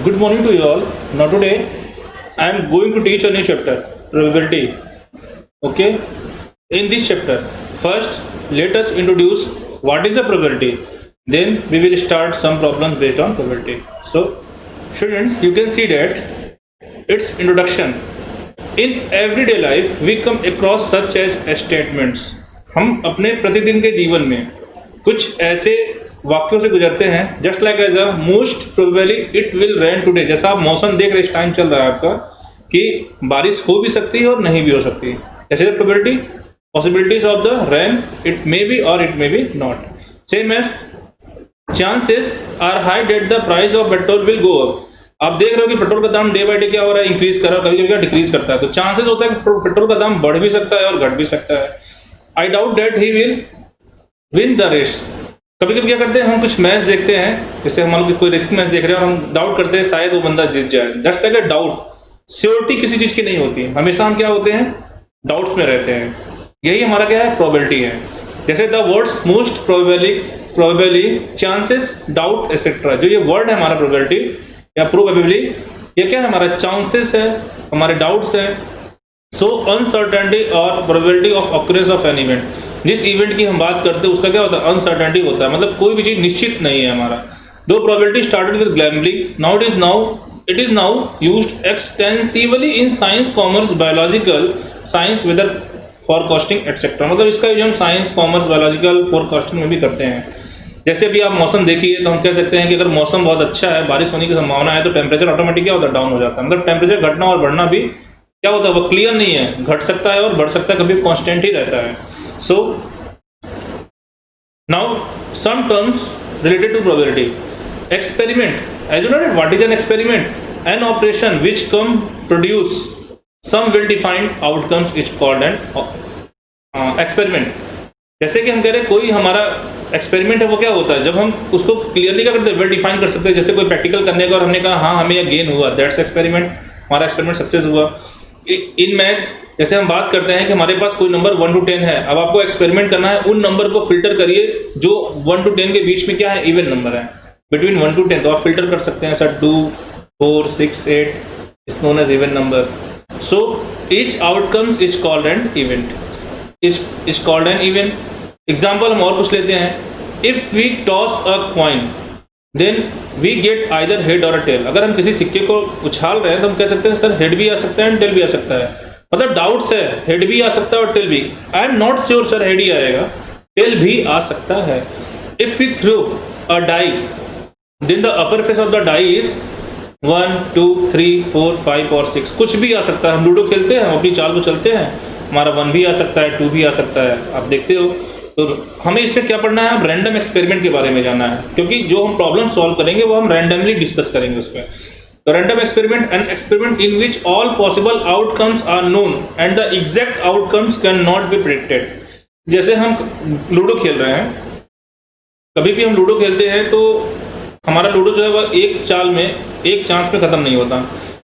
Good morning to you all. Now today I am going to teach a new chapter, probability. Okay. In this chapter, first let us introduce what is a probability. Then we will start some problems based on probability. So students, you can see that its introduction. In everyday life we come across such as statements. हम अपने प्रतिदिन के जीवन में कुछ ऐसे वाक्यों से गुजरते हैं, just like as a most probably it will rain today. जैसा आप मौसम देख रहे, इस टाइम चल रहा है आपका कि बारिश हो भी सकती है और नहीं भी हो सकती है। जैसे probability, possibilities of the rain, it may be और it may be not. Same as chances are high that the price of petrol will go up. आप देख रहे हो कि पेट्रोल का दाम डे बाई डे क्या हो रहा है, इंक्रीज कर रहा है, कभी कभी डिक्रीज करता है। तो चांसेस होता है कि पेट्रोल का दाम बढ़ भी सकता है और घट भी सकता है। I doubt that he will win the race. कभी कभी क्या करते हैं, हम कुछ मैच देखते हैं, जैसे हम मान लो कोई रिस्क मैच देख रहे हैं और हम डाउट करते हैं शायद वो बंदा जीत जाए। Just like a doubt, surety किसी चीज की नहीं होती। हमेशा हम क्या होते हैं, डाउट्स में रहते हैं। यही हमारा क्या है, प्रोबेबिलिटी है। जैसे the words most probably, chances, doubt etcetera. जो ये वर्ड है हमारा प्रोबेबिलिटी या प्रोबेबली, ये क्या है, हमारा चांसेस है, हमारे डाउट्स हैं। सो अनसर्टेनिटी और probability of occurrence of an event. जिस इवेंट की हम बात करते हैं उसका क्या होता है, अनसर्टेनिटी होता है, मतलब कोई भी चीज निश्चित नहीं है हमारा। दो probability started with gambling, now it is now used extensively in science, commerce, biological science, weather forecasting et cetera. मतलब इसका यूज हम साइंस, कॉमर्स, बायोलॉजिकल, फोरकास्टिंग में भी करते हैं। जैसे अभी आप मौसम देखिए तो हम कह सकते हैं कि अगर मौसम बहुत अच्छा है, बारिश होने की संभावना है, तो टेम्परेचर ऑटोमेटिक क्या होता है, डाउन हो जाता है। मतलब टेम्परेचर घटना और बढ़ना भी क्या होता है, वो क्लियर नहीं है, घट सकता है और बढ़ सकता है, कभी कांस्टेंट ही रहता है। So now some terms related to probability. Experiment. As you know, what is an experiment? An operation which can produce some well-defined outcomes is called an experiment. जैसे कि हम कह रहे हैं कोई हमारा एक्सपेरिमेंट है, वो क्या होता है, जब हम उसको क्लियरली क्या करते हैं, वेल डिफाइन कर सकते हैं। जैसे कोई प्रैक्टिकल करने का और हमने कहा हाँ हमें यह गेन हुआ, दैट्स एक्सपेरिमेंट, हमारा एक्सपेरिमेंट सक्सेस हुआ। इन मैथ जैसे हम बात करते हैं कि हमारे पास कोई नंबर 1 to 10 है, अब आपको एक्सपेरिमेंट करना है, उन नंबर को फिल्टर करिए जो 1 to 10 के बीच में क्या है, इवन नंबर है, बिटवीन 1 to 10। तो आप फिल्टर कर सकते हैं sir 2, 4, 6, 8 is known as even number. So each outcomes is called an event, is called an event. Example हम और कुछ लेते हैं, if we toss a coin then we get either head or a tell. अगर हम किसी सिक्के को उछाल रहे हैं तो हम कह सकते हैं सर हेड भी आ सकता है एंड टेल भी आ सकता है। मतलब डाउट्स है, हेड भी आ सकता है और टेल भी। I am not sure sir head ही आएगा, टेल भी आ सकता है। If we throw a die then the upper face of the die is 1, 2, 3, 4, 5 और 6। कुछ भी आ सकता है। हम लूडो खेलते हैं, हम अपनी चाल को चलते हैं, हमारा 1 भी आ सकता है, 2 भी आ सकता है, आप देखते हो। तो हमें इसमें क्या पढ़ना है, अब रैंडम एक्सपेरिमेंट के बारे में जानना है, क्योंकि जो हम प्रॉब्लम सॉल्व करेंगे वो हम रैंडमली डिस्कस करेंगे उस पर। तो random experiment, an experiment in which all possible outcomes are known and the exact outcomes can not be predicted. जैसे हम लूडो खेल रहे हैं, कभी भी हम लूडो खेलते हैं तो हमारा लूडो जो है वह एक चाल में, एक चांस में खत्म नहीं होता।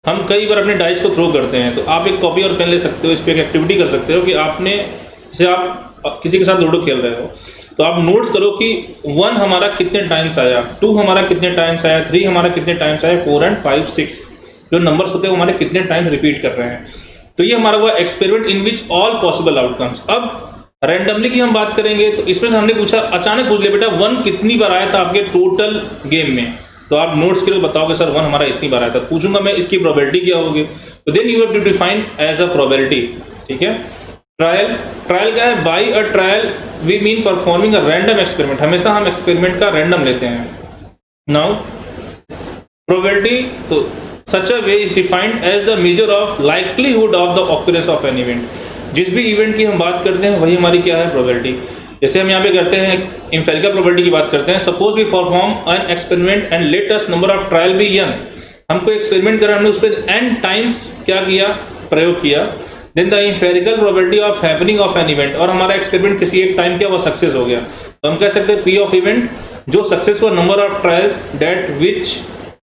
हम कई बार अपने डाइस को थ्रो करते हैं। तो आप एक कॉपी और पेन ले सकते हो, इस पर एक एक्टिविटी कर सकते हो कि आपने, जैसे आप किसी के साथ लूडो खेल रहे हो तो आप नोट्स करो कि 1 हमारा कितने टाइम्स आया, 2 हमारा कितने टाइम्स आया, 3 हमारा कितने टाइम्स आया, 4 एंड 5, 6 जो नंबर्स होते हैं वो हमारे कितने टाइम्स रिपीट कर रहे हैं। तो ये हमारा हुआ experiment in which all possible outcomes. अब रैंडमली की हम बात करेंगे तो इसमें से हमने पूछा, अचानक पूछ लिया बेटा 1 कितनी बार आया था आपके टोटल गेम में, तो आप नोट्स के लिए बताओगे सर 1 हमारा इतनी बार आया था। पूछूंगा मैं इसकी प्रोबेबिलिटी क्या होगी, तो then you have to define as a probability. ठीक है। ट्रायल क्या है, by a trial we mean performing a random experiment. हमेशा हम एक्सपेरिमेंट का रैंडम लेते हैं। नाउ प्रोबेबिलिटी तो such a way is defined as the measure of likelihood of the occurrence of an event. जिस भी इवेंट की हम बात करते हैं वही हमारी क्या है, प्रोबेबिलिटी। जैसे हम यहाँ पे करते हैं एम्पिरिकल प्रोबेबिलिटी की बात करते हैं। Suppose we perform an experiment and let us number of trial be n। हमको एक्सपेरिमेंट करा, हमने उस पर n टाइम्स क्या किया, प्रयोग किया। Then the empirical probability of happening of an event, और हमारा एक्सपेरिमेंट किसी एक टाइम क्या, वो सक्सेस हो गया। तो हम कह सकते हैं पी ऑफ इवेंट जो सक्सेस हुआ, number of trials that which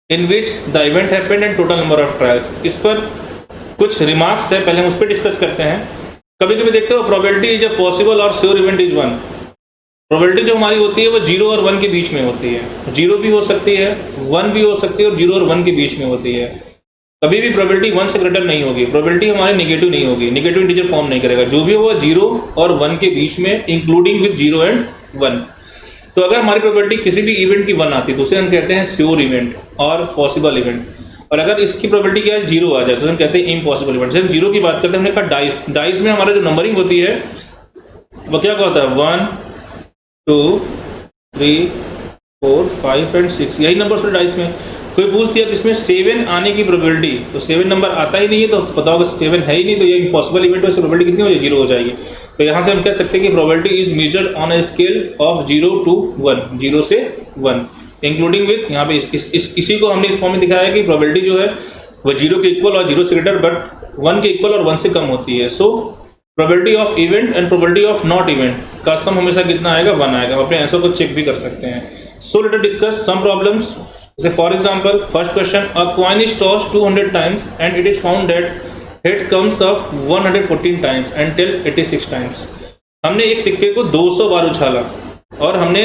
in which the event happened and total number of trials. इस पर कुछ रिमार्क्स है, पहले हम उस पर डिस्कस करते हैं। कभी कभी देखते हो प्रोबेबिलिटी इज अ पॉसिबल और श्योर इवेंट इज 1। प्रोबेबिलिटी जो हमारी होती है वो 0 और 1 के बीच में होती है। 0 भी हो सकती है, 1 भी हो सकती है और 0 और 1 के बीच में होती है। कभी भी प्रोबेबिलिटी 1 से ग्रेटर नहीं होगी। प्रोबेबिलिटी हमारी नेगेटिव नहीं होगी, नेगेटिव इंटीजर फॉर्म नहीं करेगा। जो भी होगा 0 और 1 के बीच में, इंक्लूडिंग विद 0 एंड 1। तो अगर हमारी प्रोबेबिलिटी किसी भी इवेंट की 1 आती है तो उसे हम कहते हैं श्योर इवेंट और पॉसिबल इवेंट। और अगर इसकी प्रोबेबिलिटी क्या है 0 आ जाए तो हम कहते हैं इम्पॉसिबल इवेंट। जब हम 0 की बात करते हैं, हमने कहा डाइस, डाइस में हमारा जो नंबरिंग होती है वो क्या होता है 1 2 3 4 5 एंड 6, यही नंबर होते डाइस में। कोई पूछ दिया कि इसमें 7 आने की प्रोबेबिलिटी, तो 7 नंबर आता ही नहीं है, तो पता होगा 7 है ही नहीं, तो ये इम्पॉसिबल इवेंट है। प्रोबेबिलिटी कितनी हो जाएगी 0 हो जाएगी। तो यहाँ से हम कह सकते हैं कि probability is measured on a scale of 0 to 1, 0 से 1, इंक्लूडिंग विथ, यहाँ पे इसी को हमने इस फॉर्म में दिखाया है कि प्रोबेबिलिटी जो है वो 0 के इक्वल और 0 से ग्रेटर बट 1 के इक्वल और 1 से कम होती है। So probability of event and probability of not event का सम हमेशा कितना आएगा 1 आएगा। हम अपने आंसर को चेक भी कर सकते हैं। So let us discuss some problems. जैसे for example first question, a coin is tossed 200 times and it is found that head comes up 114 times and tail 86 times. हमने एक सिक्के को 200 बार उछाला और हमने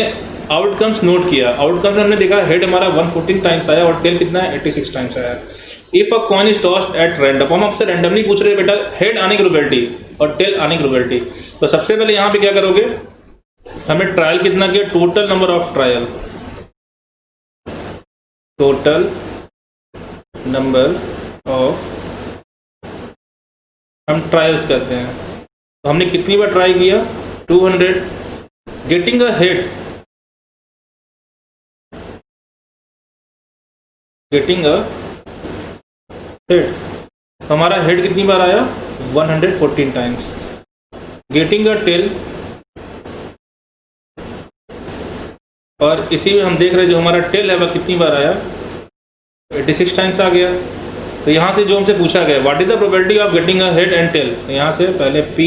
आउटकम्स नोट किया। आउटकम्स हमने देखा हेड हमारा 114 टाइम्स आया और टेल कितना है 86 टाइम्स आया। If a coin is tossed at random, हम आपसे रैंडमली पूछ रहे हैं बेटा हेड आने की प्रोबेबिलिटी और टेल आने की प्रोबेबिलिटी। तो सबसे पहले यहाँ पे क्या करोगे, हमें ट्रायल कितना किया, total number of trial, total number of, हम ट्रायल्स करते हैं। तो हमने कितनी बार ट्राई किया 200। Getting a head, getting a head, हमारा हेड कितनी बार आया 114 टाइम्स। गेटिंग अ टेल, और इसी में हम देख रहे हैं जो हमारा टेल है वह कितनी बार आया 86 टाइम्स आ गया। तो यहाँ से जो हमसे पूछा गया what is the probability of getting a head and tail, तो यहाँ से पहले P,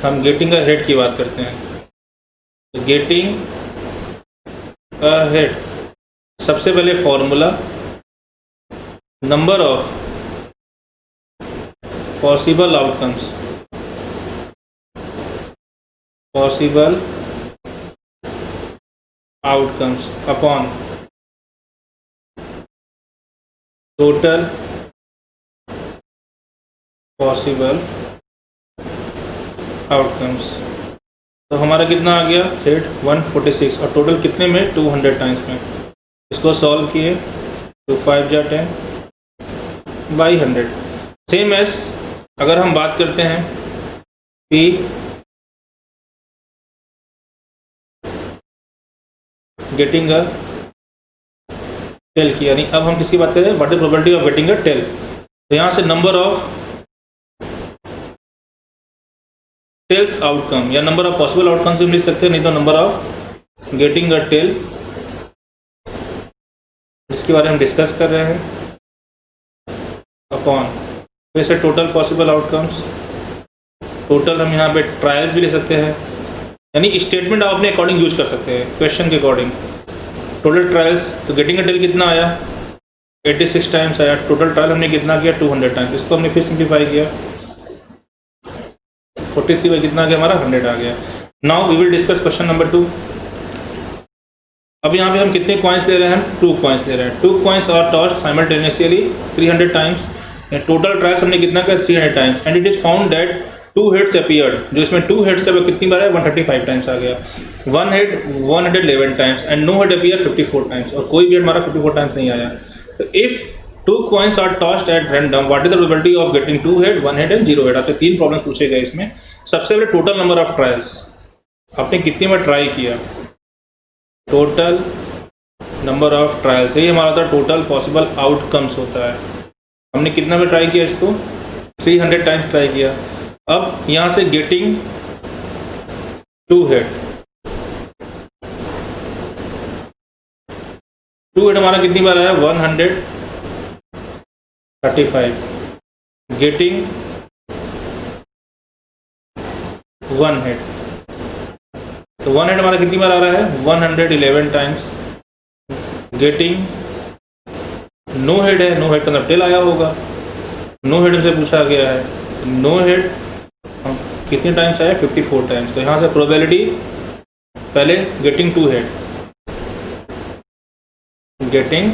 हम गेटिंग अ हेड की बात करते हैं। गेटिंग अ हेड, सबसे पहले formula number of possible outcomes, possible outcomes upon total possible outcomes. तो हमारा कितना आ गया हेड 146 और टोटल कितने में 200 टाइम्स में। इसको सॉल्व किए तो 5 जा 10 बाई 100। सेम एस अगर हम बात करते हैं P गेटिंग अ टेल की, यानी अब हम किसकी बात करें what is probability of getting a tail. तो यहाँ से नंबर ऑफ टेल्स आउटकम या नंबर ऑफ पॉसिबल आउटकम्स भी लिख सकते हैं, नहीं तो number of getting a tail, जिसके बारे में हम डिस्कस कर रहे हैं, अपॉन वैसे टोटल पॉसिबल आउटकम्स। टोटल हम यहाँ पे ट्रायल्स भी ले सकते हैं, यानी स्टेटमेंट आप अपने अकॉर्डिंग यूज कर सकते हैं क्वेश्चन के अकॉर्डिंग। टोटल ट्रायल्स, तो गेटिंग अ टेल कितना आया 86 टाइम्स आया। टोटल ट्रायल हमने कितना किया 200 टाइम्स। इसको हमने फिर सिंप्लीफाई किया 43 बाई कितना आ गया हमारा 100 आ गया। Now we will discuss question number 2। अब यहाँ पे हम कितने कॉइन्स ले रहे हैं, 2 कॉइन्स ले रहे हैं। 2 coins are tossed simultaneously 300 times. Total trials हमने कितना किया 300 times and it is found that 2 heads appeared. जो इसमें 2 हेड्स है वो कितनी बार है 135 टाइम्स आ गया। 1 head 111 times and no head appear 54 times, और कोई भी हेड हमारा 54 टाइम्स नहीं आया। तो if 2 coins are tossed at random, what is the probability of getting 2 head, 1 head and 0 head? आपसे 3 प्रॉब्लम्स पूछे गए इसमें। सबसे पहले टोटल नंबर ऑफ ट्रायल्स, आपने कितनी बार ट्राई किया, टोटल नंबर ऑफ ट्रायल्स, यही हमारा होता है टोटल पॉसिबल आउटकम्स होता है। हमने कितना बार ट्राई किया इसको 300 टाइम्स ट्राई किया। अब यहाँ से गेटिंग 2 हेड, 2 हेड हमारा कितनी बार आया 135। गेटिंग 1 हेड, तो 1 हेड हमारा कितनी बार आ रहा है 111 टाइम्स। गेटिंग नो हेड है, नो हेड का मतलब टेल आया होगा, नो हेड से पूछा गया है। नो हेड कितने टाइम्स आया 54 टाइम्स। तो यहाँ से प्रोबेबिलिटी पहले गेटिंग टू हेड, गेटिंग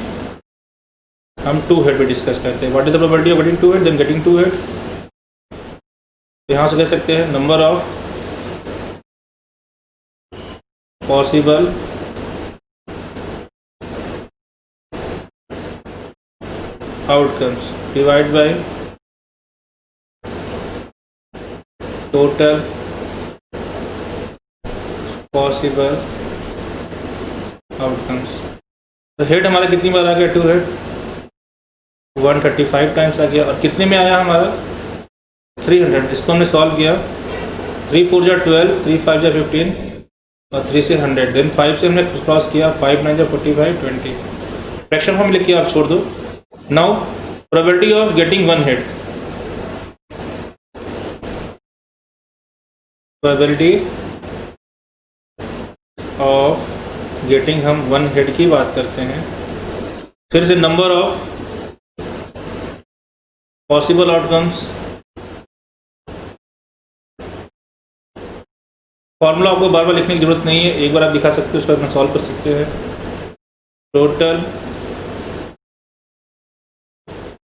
हम टू हेड पे डिस्कस करते हैं. What is the probability of getting two head, then getting two head. यहाँ से कह सकते हैं number of possible outcomes divide by total possible outcomes. तो हेड हमारा कितनी बार आ गया, टू हेड 135 टाइम्स आ गया. और कितने में आया हमारा 300. इसको हमने सॉल्व किया. 3 4 जा 12, 3 5 जा 15 और 3 से 100. देन 5 से हमने क्रॉस किया, 5 9 जा 45 20. फ्रैक्शन फॉर्म लिख के आप छोड़ दो. Now probability of getting one head, probability of getting हम वन हेड की बात करते हैं. फिर से number of possible outcomes. Formula आपको बार बार लिखने की जरूरत नहीं है, एक बार आप दिखा सकते हो, उसको अपना सॉल्व कर सकते हैं. Total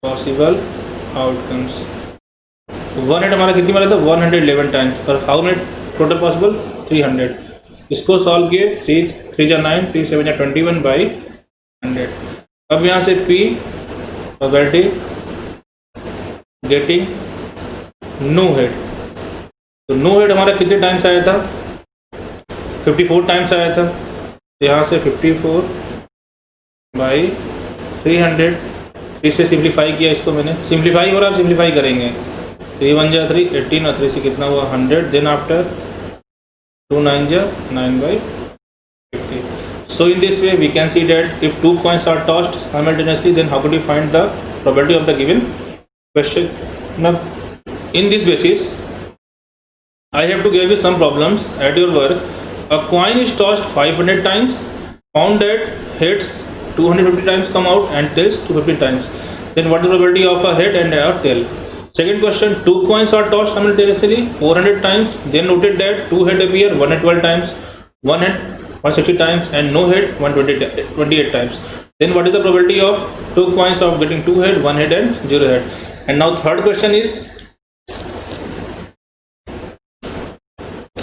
possible outcomes. One head हमारा कितनी बार था, 111 टाइम्स. और हाउ मेनी टोटल पॉसिबल, 300. इसको सॉल्व किए, 3 3 जा 9, 3 7 जा 21 बाई 100. अब यहाँ से P probability getting no head. तो नो हेड हमारा कितने टाइम्स आया था, 54 टाइम्स आया था. यहाँ से 54 बाई 300. इससे सिंप्लीफाई किया, इसको मैंने सिंप्लीफाई और आप सिंप्लीफाई करेंगे. 3 1 जा 3 18 और 3 से कितना हुआ 100. देन आफ्टर 2 9 जा 9 by 50. So in this way we can see that if two coins are tossed simultaneously, then how could you find the probability of the given question. Now in this basis I have to give you some problems at your work. A coin is tossed 500 times, found that heads 250 times come out and tails 250 times. Then what is the probability of a head and a tail? Second question, two coins are tossed simultaneously 400 times. Then noted that two head appear, one head 12 times, one head 160 times and no head 128 times. Then what is the probability of two coins of getting two head, one head and zero head? And now third question is,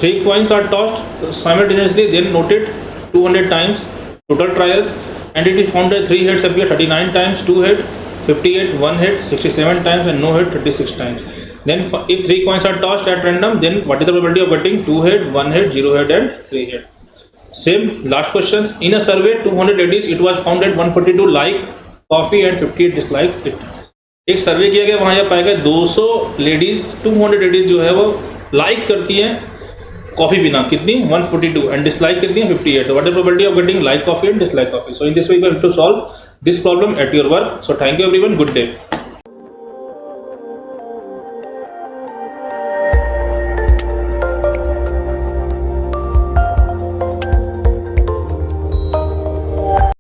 three coins are tossed simultaneously, then noted 200 times total trials, and it is found that three heads appear 39 times, two head 58, one head 67 times and no head 36 times. Then if three coins are tossed at random, then what is the probability of getting two head, one head, zero head and three head? Same last questions. In a survey 200 ladies, it was found that 142 like coffee and 58 dislike it. एक सर्वे किया गया, वहाँ यह पाया गया 200 ladies 200 ladies जो है वो लाइक करती हैं कॉफी बिना, कितनी 142 एंड डिसलाइक कितनी है 58. What is probability of getting like coffee and dislike coffee? So in this way you have to solve this problem at your work. So thank you everyone, good day.